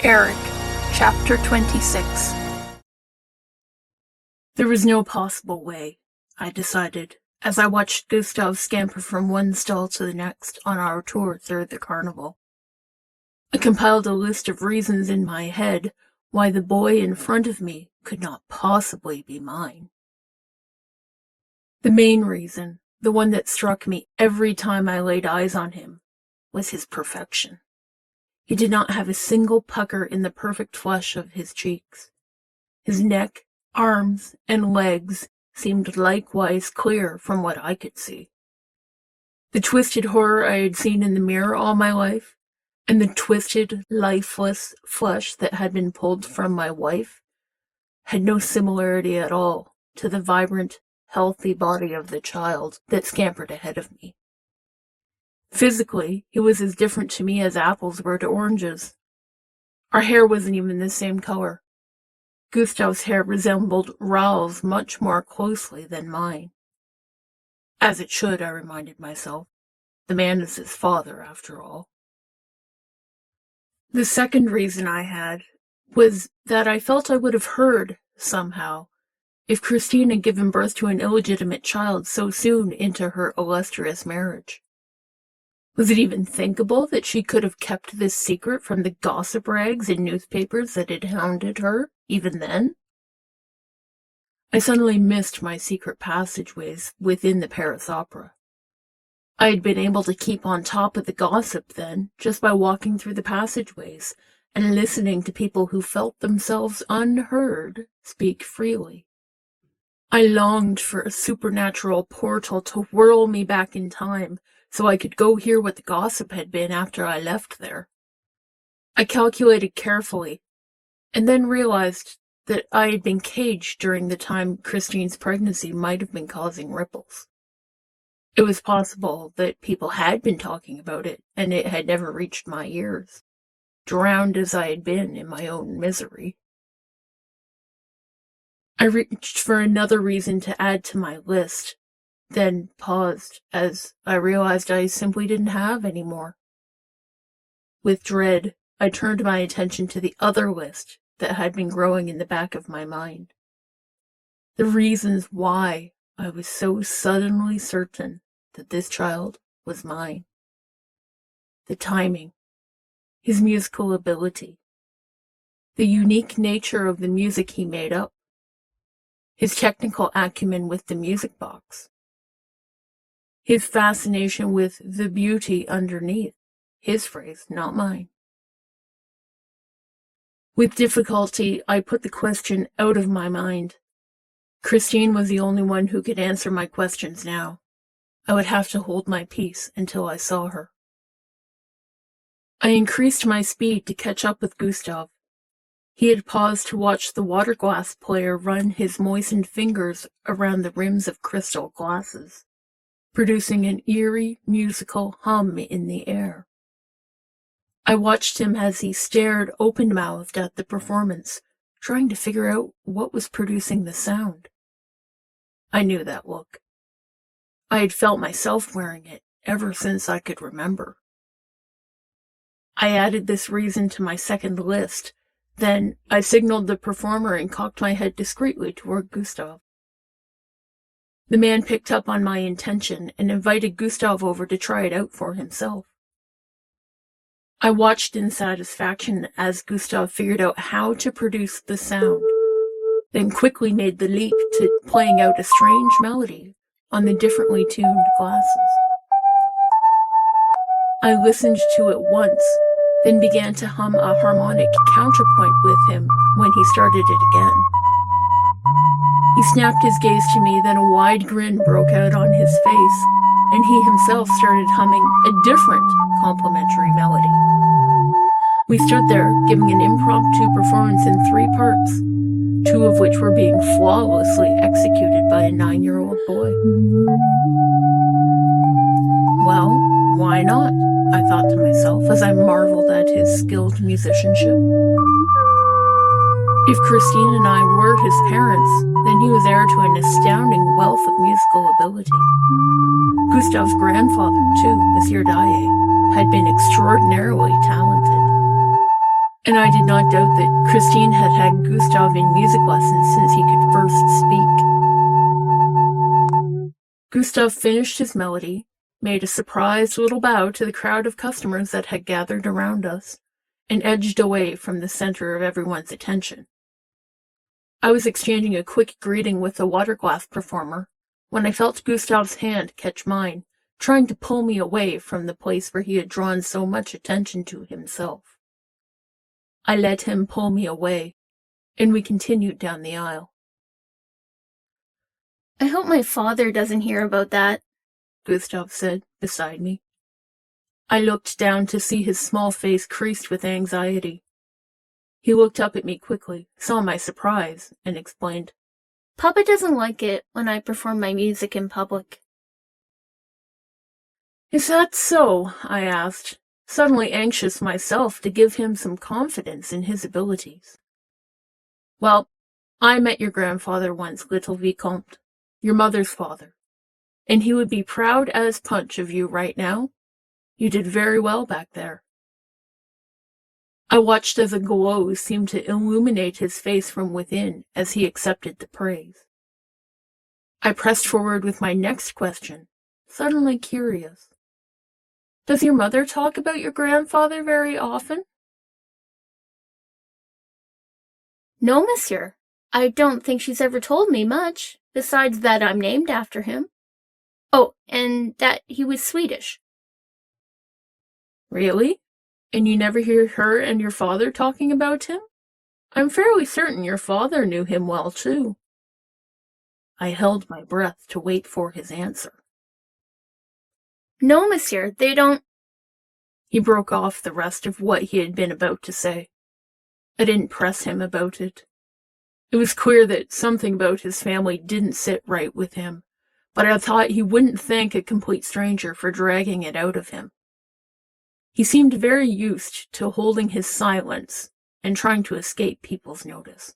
Erik, Chapter 26. There was no possible way, I decided, as I watched Gustav scamper from one stall to the next on our tour through the carnival. I compiled a list of reasons in my head why the boy in front of me could not possibly be mine. The main reason, the one that struck me every time I laid eyes on him, was his perfection. He did not have a single pucker in the perfect flush of his cheeks. His neck, arms, and legs seemed likewise clear from what I could see. The twisted horror I had seen in the mirror all my life, and the twisted, lifeless flesh that had been pulled from my wife, had no similarity at all to the vibrant, healthy body of the child that scampered ahead of me. Physically, he was as different to me as apples were to oranges. Our hair wasn't even the same color. Gustav's hair resembled Raoul's much more closely than mine. As it should, I reminded myself. The man is his father, after all. The second reason I had was that I felt I would have heard, somehow, if Christine had given birth to an illegitimate child so soon into her illustrious marriage. Was it even thinkable that she could have kept this secret from the gossip rags and newspapers that had hounded her, even then? I suddenly missed my secret passageways within the Paris Opera. I had been able to keep on top of the gossip then, just by walking through the passageways and listening to people who felt themselves unheard speak freely. I longed for a supernatural portal to whirl me back in time, so I could go hear what the gossip had been after I left there. I calculated carefully, and then realized that I had been caged during the time Christine's pregnancy might have been causing ripples. It was possible that people had been talking about it, and it had never reached my ears, drowned as I had been in my own misery. I reached for another reason to add to my list, then paused as I realized I simply didn't have any more. With dread, I turned my attention to the other list that had been growing in the back of my mind. The reasons why I was so suddenly certain that this child was mine. The timing, his musical ability, the unique nature of the music he made up, his technical acumen with the music box, his fascination with the beauty underneath, his phrase, not mine. With difficulty, I put the question out of my mind. Christine was the only one who could answer my questions now. I would have to hold my peace until I saw her. I increased my speed to catch up with Gustav. He had paused to watch the water glass player run his moistened fingers around the rims of crystal glasses, producing an eerie musical hum in the air. I watched him as he stared open-mouthed at the performance, trying to figure out what was producing the sound. I knew that look. I had felt myself wearing it ever since I could remember. I added this reason to my second list. Then I signaled the performer and cocked my head discreetly toward Gustav. The man picked up on my intention and invited Gustav over to try it out for himself. I watched in satisfaction as Gustav figured out how to produce the sound, then quickly made the leap to playing out a strange melody on the differently tuned glasses. I listened to it once, then began to hum a harmonic counterpoint with him when he started it again. He snapped his gaze to me, then a wide grin broke out on his face, and he himself started humming a different complimentary melody. We stood there, giving an impromptu performance in 3 parts, 2 of which were being flawlessly executed by a 9-year-old boy. Well, why not? I thought to myself as I marveled at his skilled musicianship. If Christine and I were his parents, then he was heir to an astounding wealth of musical ability. Gustav's grandfather, too, Monsieur Daae, had been extraordinarily talented. And I did not doubt that Christine had had Gustav in music lessons since he could first speak. Gustav finished his melody, made a surprised little bow to the crowd of customers that had gathered around us, and edged away from the center of everyone's attention. I was exchanging a quick greeting with the water glass performer when I felt Gustav's hand catch mine, trying to pull me away from the place where he had drawn so much attention to himself. I let him pull me away, and we continued down the aisle. "I hope my father doesn't hear about that," Gustav said beside me. I looked down to see his small face creased with anxiety. He looked up at me quickly, saw my surprise, and explained, "Papa doesn't like it when I perform my music in public." "Is that so?" I asked, suddenly anxious myself to give him some confidence in his abilities. "Well, I met your grandfather once, little Vicomte, your mother's father, and he would be proud as punch of you right now. You did very well back there." I watched as a glow seemed to illuminate his face from within as he accepted the praise. I pressed forward with my next question, suddenly curious. "Does your mother talk about your grandfather very often?" "No, monsieur. I don't think she's ever told me much, besides that I'm named after him. Oh, and that he was Swedish." "Really? And you never hear her and your father talking about him? I'm fairly certain your father knew him well, too." I held my breath to wait for his answer. "No, monsieur, they don't—" He broke off the rest of what he had been about to say. I didn't press him about it. It was clear that something about his family didn't sit right with him, but I thought he wouldn't thank a complete stranger for dragging it out of him. He seemed very used to holding his silence and trying to escape people's notice.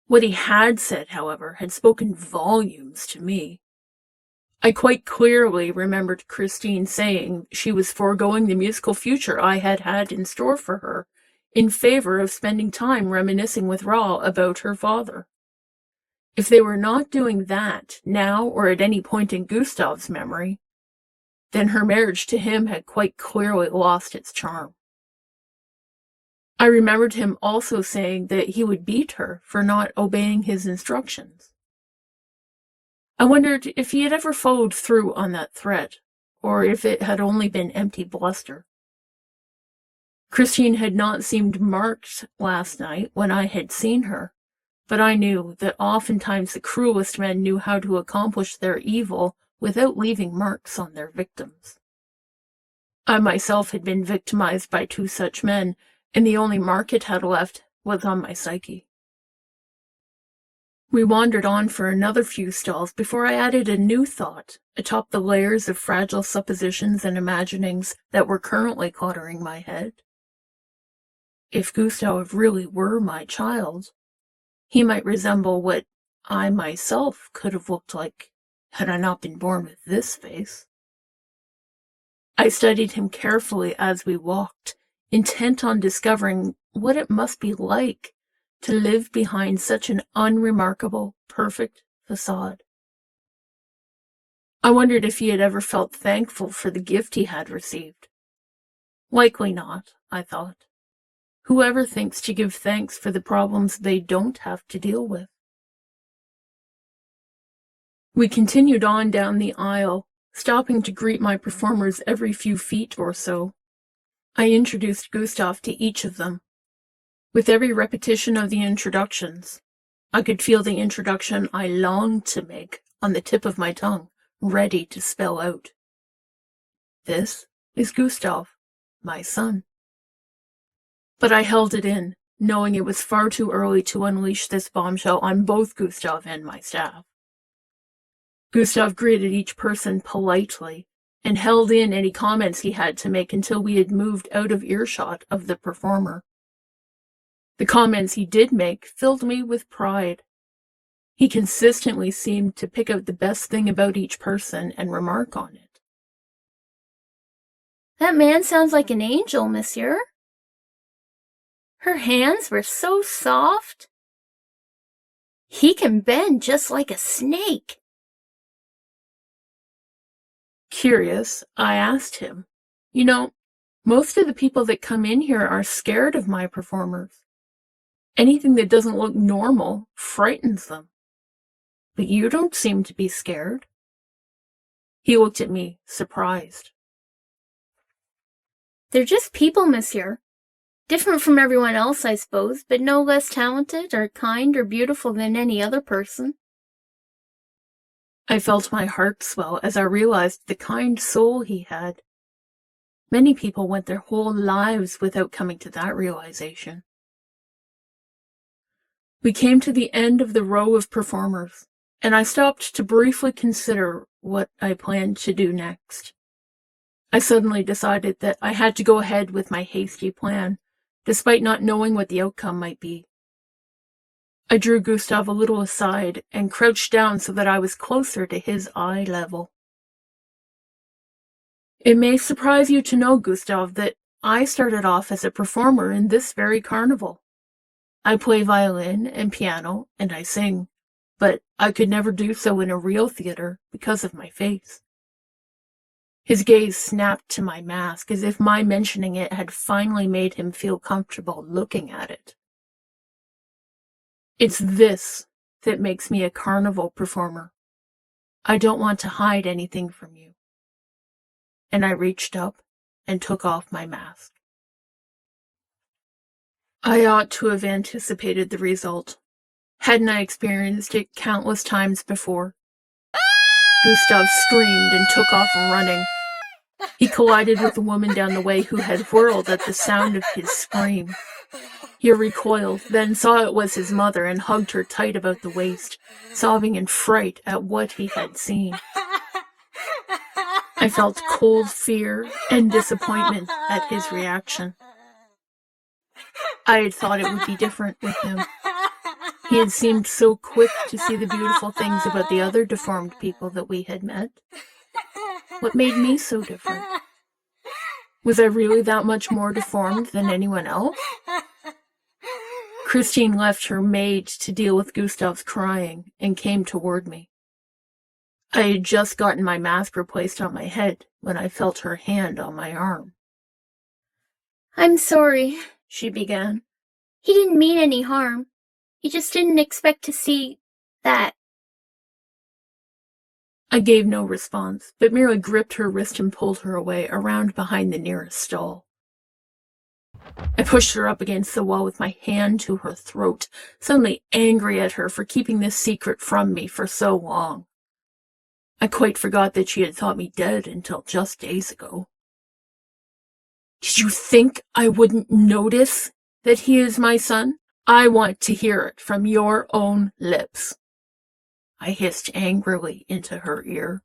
What he had said, however, had spoken volumes to me. I quite clearly remembered Christine saying she was foregoing the musical future I had had in store for her in favor of spending time reminiscing with Ra about her father. If they were not doing that, now or at any point in Gustav's memory, then her marriage to him had quite clearly lost its charm. I remembered him also saying that he would beat her for not obeying his instructions. I wondered if he had ever followed through on that threat, or if it had only been empty bluster. Christine had not seemed marked last night when I had seen her, but I knew that oftentimes the cruelest men knew how to accomplish their evil without leaving marks on their victims. I myself had been victimized by two such men, and the only mark it had left was on my psyche. We wandered on for another few stalls before I added a new thought atop the layers of fragile suppositions and imaginings that were currently cluttering my head. If Gustav really were my child, he might resemble what I myself could have looked like had I not been born with this face. I studied him carefully as we walked, intent on discovering what it must be like to live behind such an unremarkable, perfect facade. I wondered if he had ever felt thankful for the gift he had received. Likely not, I thought. Whoever thinks to give thanks for the problems they don't have to deal with? We continued on down the aisle, stopping to greet my performers every few feet or so. I introduced Gustav to each of them. With every repetition of the introductions, I could feel the introduction I longed to make on the tip of my tongue, ready to spell out. "This is Gustav, my son." But I held it in, knowing it was far too early to unleash this bombshell on both Gustav and my staff. Gustav greeted each person politely and held in any comments he had to make until we had moved out of earshot of the performer. The comments he did make filled me with pride. He consistently seemed to pick out the best thing about each person and remark on it. "That man sounds like an angel, monsieur." Her hands were so soft. He can bend just like a snake. Curious, I asked him, "You know, most of the people that come in here are scared of my performers. Anything that doesn't look normal frightens them. But you don't seem to be scared." He looked at me, surprised. They're just people, monsieur. Different from everyone else, I suppose, but no less talented or kind or beautiful than any other person. I felt my heart swell as I realized the kind soul he had. Many people went their whole lives without coming to that realization. We came to the end of the row of performers, and I stopped to briefly consider what I planned to do next. I suddenly decided that I had to go ahead with my hasty plan, despite not knowing what the outcome might be. I drew Gustav a little aside and crouched down so that I was closer to his eye level. It may surprise you to know, Gustav, that I started off as a performer in this very carnival. I play violin and piano, and I sing, but I could never do so in a real theater because of my face. His gaze snapped to my mask as if my mentioning it had finally made him feel comfortable looking at it. It's this that makes me a carnival performer. I don't want to hide anything from you. And I reached up and took off my mask. I ought to have anticipated the result. Hadn't I experienced it countless times before? Gustav screamed and took off running. He collided with a woman down the way who had whirled at the sound of his scream. He recoiled, then saw it was his mother and hugged her tight about the waist, sobbing in fright at what he had seen. I felt cold fear and disappointment at his reaction. I had thought it would be different with him. He had seemed so quick to see the beautiful things about the other deformed people that we had met. What made me so different? Was I really that much more deformed than anyone else? Christine left her maid to deal with Gustav's crying and came toward me. I had just gotten my mask replaced on my head when I felt her hand on my arm. "I'm sorry," she began. "He didn't mean any harm. He just didn't expect to see that." I gave no response, but merely gripped her wrist and pulled her away, around behind the nearest stall. I pushed her up against the wall with my hand to her throat, suddenly angry at her for keeping this secret from me for so long. I quite forgot that she had thought me dead until just days ago. "Did you think I wouldn't notice that he is my son? I want to hear it from your own lips," I hissed angrily into her ear.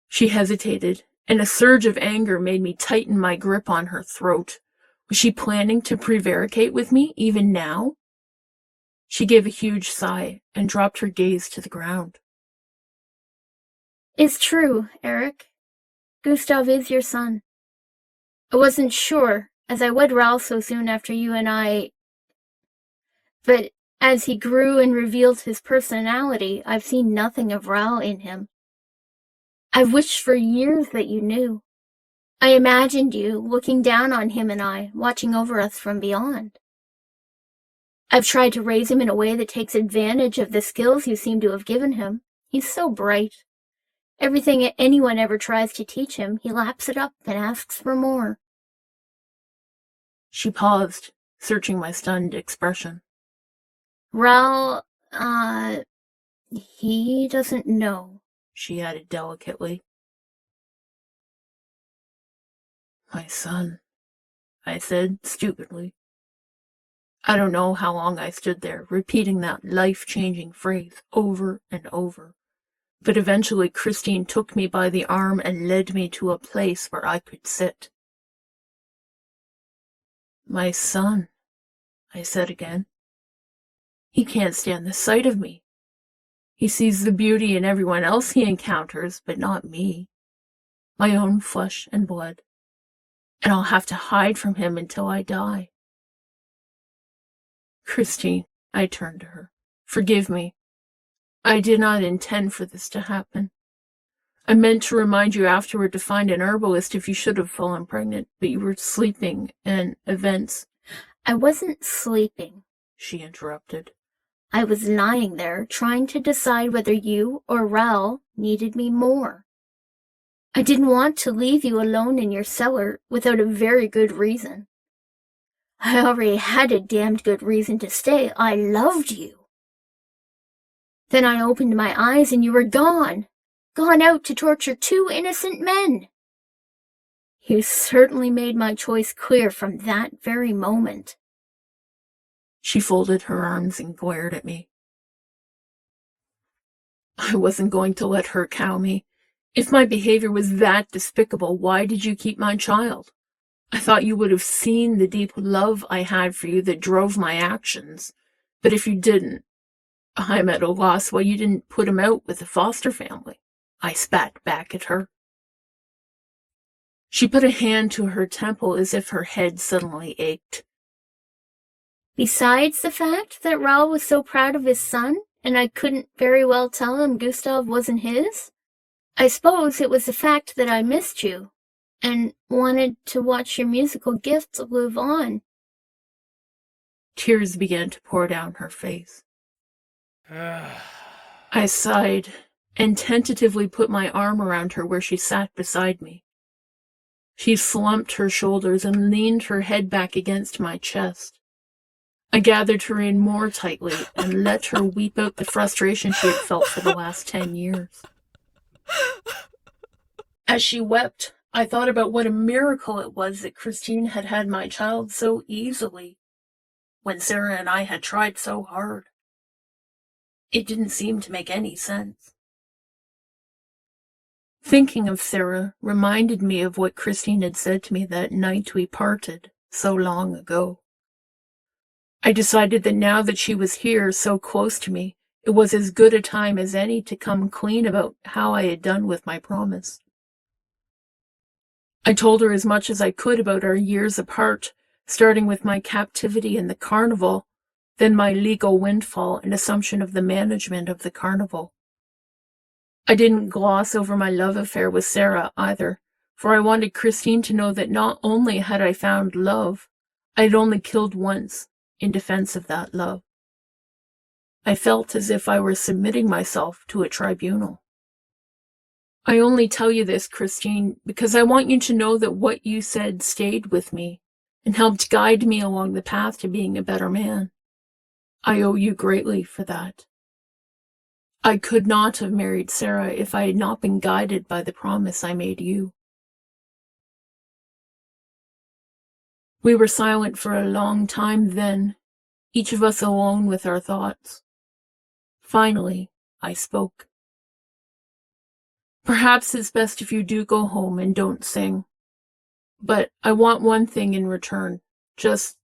She hesitated, and a surge of anger made me tighten my grip on her throat. Was she planning to prevaricate with me even now? She gave a huge sigh and dropped her gaze to the ground. "It's true, Erik. Gustav is your son. I wasn't sure, as I wed Raoul so soon after you and I... But as he grew and revealed his personality, I've seen nothing of Raoul in him. I've wished for years that you knew. I imagined you looking down on him and I, watching over us from beyond. I've tried to raise him in a way that takes advantage of the skills you seem to have given him. He's so bright. Everything anyone ever tries to teach him, he laps it up and asks for more." She paused, searching my stunned expression. "Raoul, he doesn't know," she added delicately. "My son," I said stupidly. I don't know how long I stood there, repeating that life-changing phrase over and over. But eventually Christine took me by the arm and led me to a place where I could sit. "My son," I said again. "He can't stand the sight of me. He sees the beauty in everyone else he encounters, but not me, my own flesh and blood. and I'll have to hide from him until I die. Christine, I turned to her. Forgive me. I did not intend for this to happen. I meant to remind you afterward to find an herbalist if you should have fallen pregnant, but you were sleeping, and events— I wasn't sleeping, she interrupted. I was lying there trying to decide whether you or Raoul needed me more. I didn't want to leave you alone in your cellar without a very good reason. I already had a damned good reason to stay. I loved you. Then I opened my eyes and you were gone out to torture 2 innocent men. You certainly made my choice clear from that very moment. She folded her arms and glared at me. I wasn't going to let her cow me. If my behavior was that despicable, why did you keep my child? I thought you would have seen the deep love I had for you that drove my actions. But if you didn't, I'm at a loss why you didn't put him out with the foster family. I spat back at her. She put a hand to her temple as if her head suddenly ached. Besides the fact that Raoul was so proud of his son, and I couldn't very well tell him Gustave wasn't his, I suppose it was the fact that I missed you, and wanted to watch your musical gift live on. Tears began to pour down her face. I sighed and tentatively put my arm around her where she sat beside me. She slumped her shoulders and leaned her head back against my chest. I gathered her in more tightly and let her weep out the frustration she had felt for the last 10 years. As she wept, I thought about what a miracle it was that Christine had had my child so easily, when Sarah and I had tried so hard. It didn't seem to make any sense. Thinking of Sarah reminded me of what Christine had said to me that night we parted so long ago. I decided that now that she was here so close to me, it was as good a time as any to come clean about how I had done with my promise. I told her as much as I could about our years apart, starting with my captivity in the carnival, then my legal windfall and assumption of the management of the carnival. I didn't gloss over my love affair with Sarah either, for I wanted Christine to know that not only had I found love, I had only killed once in defense of that love. I felt as if I were submitting myself to a tribunal. I only tell you this, Christine, because I want you to know that what you said stayed with me and helped guide me along the path to being a better man. I owe you greatly for that. I could not have married Sarah if I had not been guided by the promise I made you. We were silent for a long time then, each of us alone with our thoughts. Finally, I spoke. Perhaps it's best if you do go home and don't sing. But I want one thing in return. Just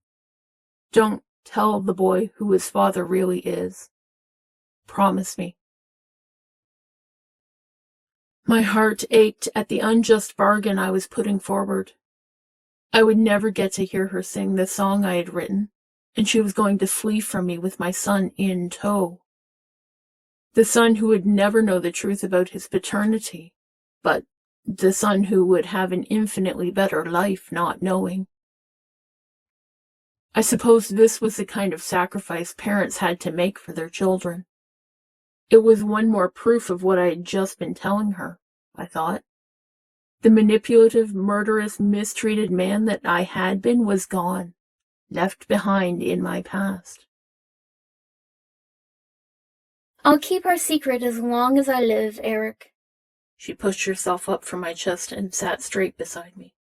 don't tell the boy who his father really is. Promise me. My heart ached at the unjust bargain I was putting forward. I would never get to hear her sing the song I had written, and she was going to flee from me with my son in tow. The son who would never know the truth about his paternity, but the son who would have an infinitely better life not knowing. I suppose this was the kind of sacrifice parents had to make for their children. It was one more proof of what I had just been telling her, I thought. The manipulative, murderous, mistreated man that I had been was gone, left behind in my past. I'll keep our secret as long as I live, Erik. She pushed herself up from my chest and sat straight beside me.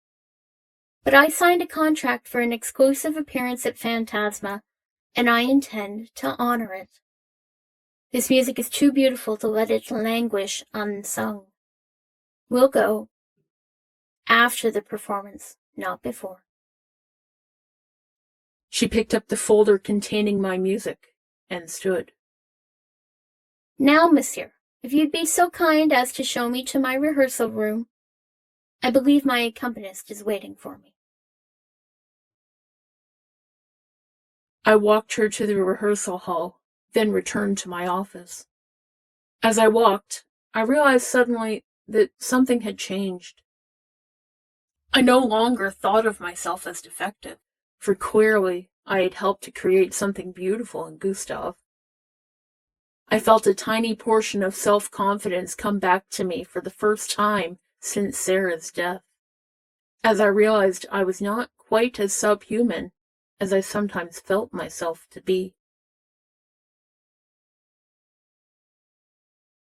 But I signed a contract for an exclusive appearance at Phantasma, and I intend to honor it. This music is too beautiful to let it languish unsung. We'll go after the performance, not before. She picked up the folder containing my music and stood. Now, monsieur, if you'd be so kind as to show me to my rehearsal room. I believe my accompanist is waiting for me. I walked her to the rehearsal hall, then returned to my office. As I walked, I realized suddenly that something had changed. I no longer thought of myself as defective, for clearly I had helped to create something beautiful in Gustav. I felt a tiny portion of self-confidence come back to me for the first time since Sarah's death, as I realized I was not quite as subhuman as I sometimes felt myself to be.